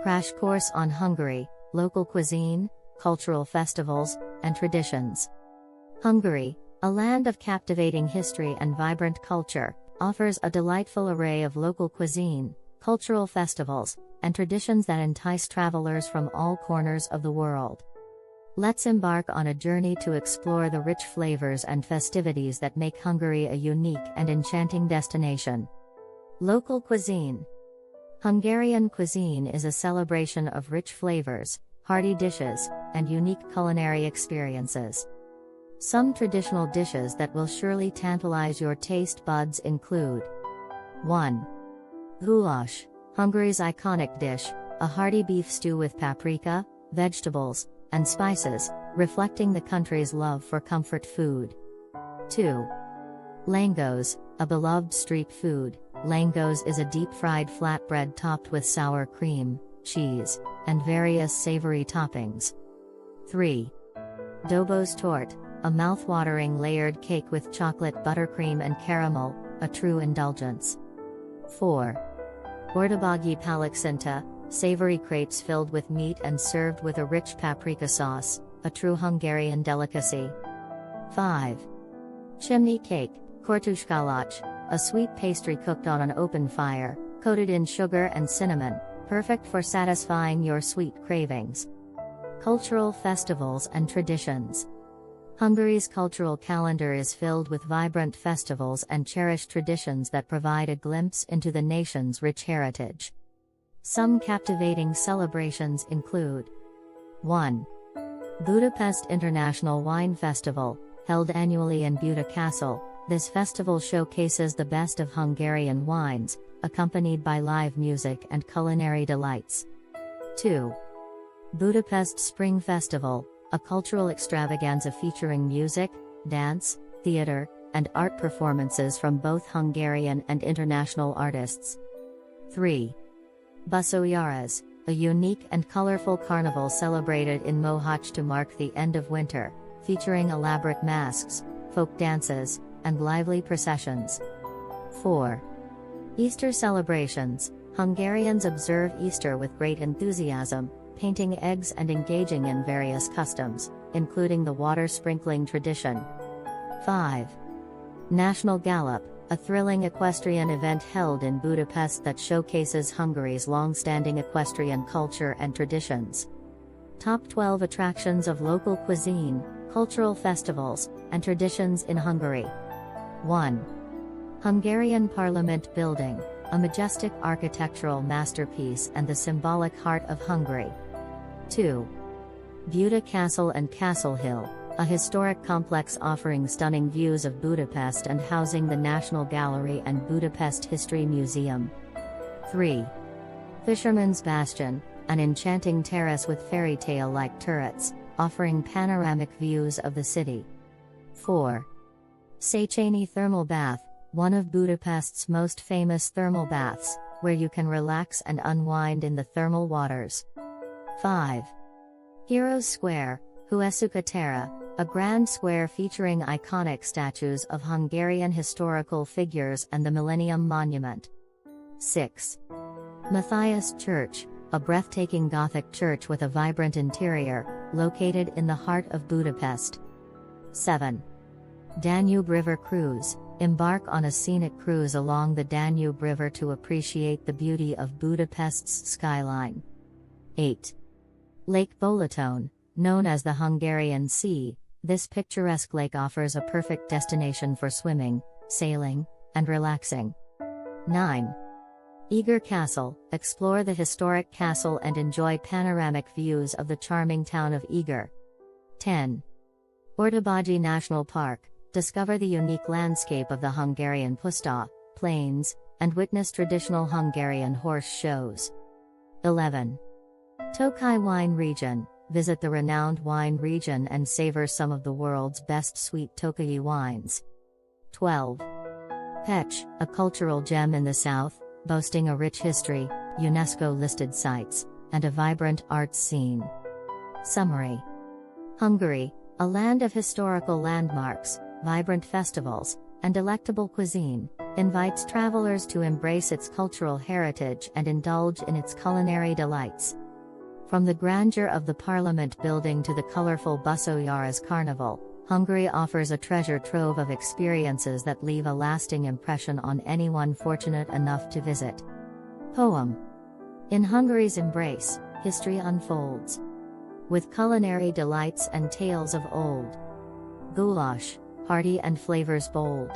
Crash course on Hungary, local cuisine, cultural festivals, and traditions. Hungary, a land of captivating history and vibrant culture, offers a delightful array of local cuisine, cultural festivals, and traditions that entice travelers from all corners of the world. Let's embark on a journey to explore the rich flavors and festivities that make Hungary a unique and enchanting destination. Local cuisine. Hungarian cuisine is a celebration of rich flavors, hearty dishes, and unique culinary experiences. Some traditional dishes that will surely tantalize your taste buds include 1. Goulash, Hungary's iconic dish, a hearty beef stew with paprika, vegetables, and spices, reflecting the country's love for comfort food. 2. Langos, a beloved street food. Langos is a deep-fried flatbread topped with sour cream, cheese, and various savory toppings. 3. Dobos Torte, a mouthwatering layered cake with chocolate buttercream and caramel, a true indulgence. 4. Ortabagi palaksinta, savory crepes filled with meat and served with a rich paprika sauce, a true Hungarian delicacy. 5. Chimney cake, kortushkalach, a sweet pastry cooked on an open fire, coated in sugar and cinnamon, perfect for satisfying your sweet cravings. Cultural festivals and traditions. Hungary's cultural calendar is filled with vibrant festivals and cherished traditions that provide a glimpse into the nation's rich heritage. Some captivating celebrations include 1. Budapest International Wine Festival, held annually in Buda Castle. This festival showcases the best of Hungarian wines, accompanied by live music and culinary delights. 2. Budapest Spring Festival, a cultural extravaganza featuring music, dance, theater, and art performances from both Hungarian and international artists. 3. Busoyaras, a unique and colorful carnival celebrated in Mohacs to mark the end of winter, featuring elaborate masks, folk dances, and lively processions. 4. Easter celebrations. Hungarians observe Easter with great enthusiasm, painting eggs and engaging in various customs, including the water sprinkling tradition. 5. National Gallop, a thrilling equestrian event held in Budapest that showcases Hungary's long-standing equestrian culture and traditions. Top 12 attractions of local cuisine, cultural festivals, and traditions in Hungary. 1. Hungarian Parliament Building, a majestic architectural masterpiece and the symbolic heart of Hungary. 2. Buda Castle and Castle Hill, a historic complex offering stunning views of Budapest and housing the National Gallery and Budapest History Museum. 3. Fisherman's Bastion, an enchanting terrace with fairy tale-like turrets, offering panoramic views of the city. 4. Széchenyi Thermal Bath, one of Budapest's most famous thermal baths, where you can relax and unwind in the thermal waters. 5. Heroes Square, Huesuka Terra, a grand square featuring iconic statues of Hungarian historical figures and the Millennium Monument. 6. Matthias Church, a breathtaking Gothic church with a vibrant interior, located in the heart of Budapest. 7. Danube River Cruise, embark on a scenic cruise along the Danube River to appreciate the beauty of Budapest's skyline. 8. Lake Balaton, known as the Hungarian Sea, this picturesque lake offers a perfect destination for swimming, sailing, and relaxing. 9. Eger Castle, explore the historic castle and enjoy panoramic views of the charming town of Eger. 10. Ortabagi National Park, discover the unique landscape of the Hungarian Puszta plains, and witness traditional Hungarian horse shows. 11. Tokai Wine Region, visit the renowned wine region and savor some of the world's best sweet Tokai wines. 12. Pécs, a cultural gem in the south, boasting a rich history, UNESCO-listed sites, and a vibrant arts scene. Summary. Hungary, a land of historical landmarks, vibrant festivals, and delectable cuisine, invites travelers to embrace its cultural heritage and indulge in its culinary delights. From the grandeur of the Parliament building to the colorful Busoyaras Carnival, Hungary offers a treasure trove of experiences that leave a lasting impression on anyone fortunate enough to visit. Poem. In Hungary's embrace, history unfolds. With culinary delights and tales of old. Goulash, hearty and flavors bold.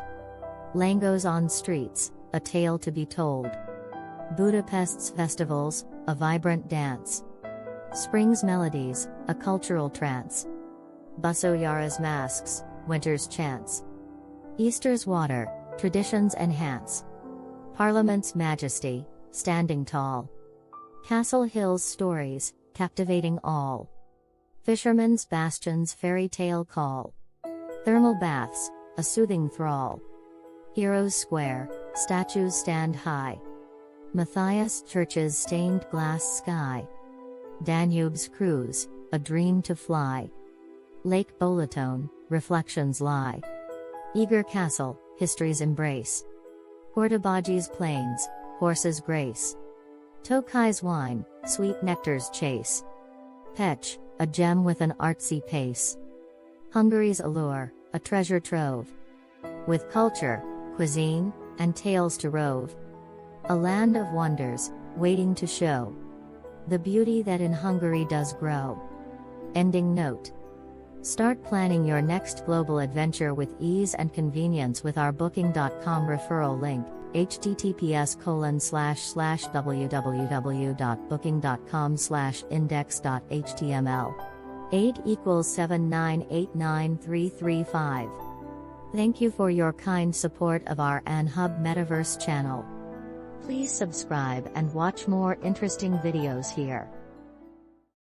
Langos on streets, a tale to be told. Budapest's festivals, a vibrant dance. Spring's melodies, a cultural trance. Busoyaras masks, winter's chants. Easter's water, traditions enhance. Parliament's majesty, standing tall. Castle Hill's stories, captivating all. Fisherman's Bastion's fairy tale call. Thermal baths, a soothing thrall. Heroes Square, statues stand high. Matthias Church's stained glass sky. Danube's cruise, a dream to fly. Lake Bolatone, reflections lie. Eager Castle, history's embrace. Hortabaji's plains, horses grace. Tokai's wine, sweet nectar's chase. Pech, a gem with an artsy pace. Hungary's allure, a treasure trove. With culture, cuisine, and tales to rove. A land of wonders, waiting to show the beauty that in Hungary does grow. Ending note. Start planning your next global adventure with ease and convenience with our Booking.com referral link, https://www.booking.com/index.html. 8 = 7989335. Thank you for your kind support of our AnHub Metaverse channel. Please subscribe and watch more interesting videos here.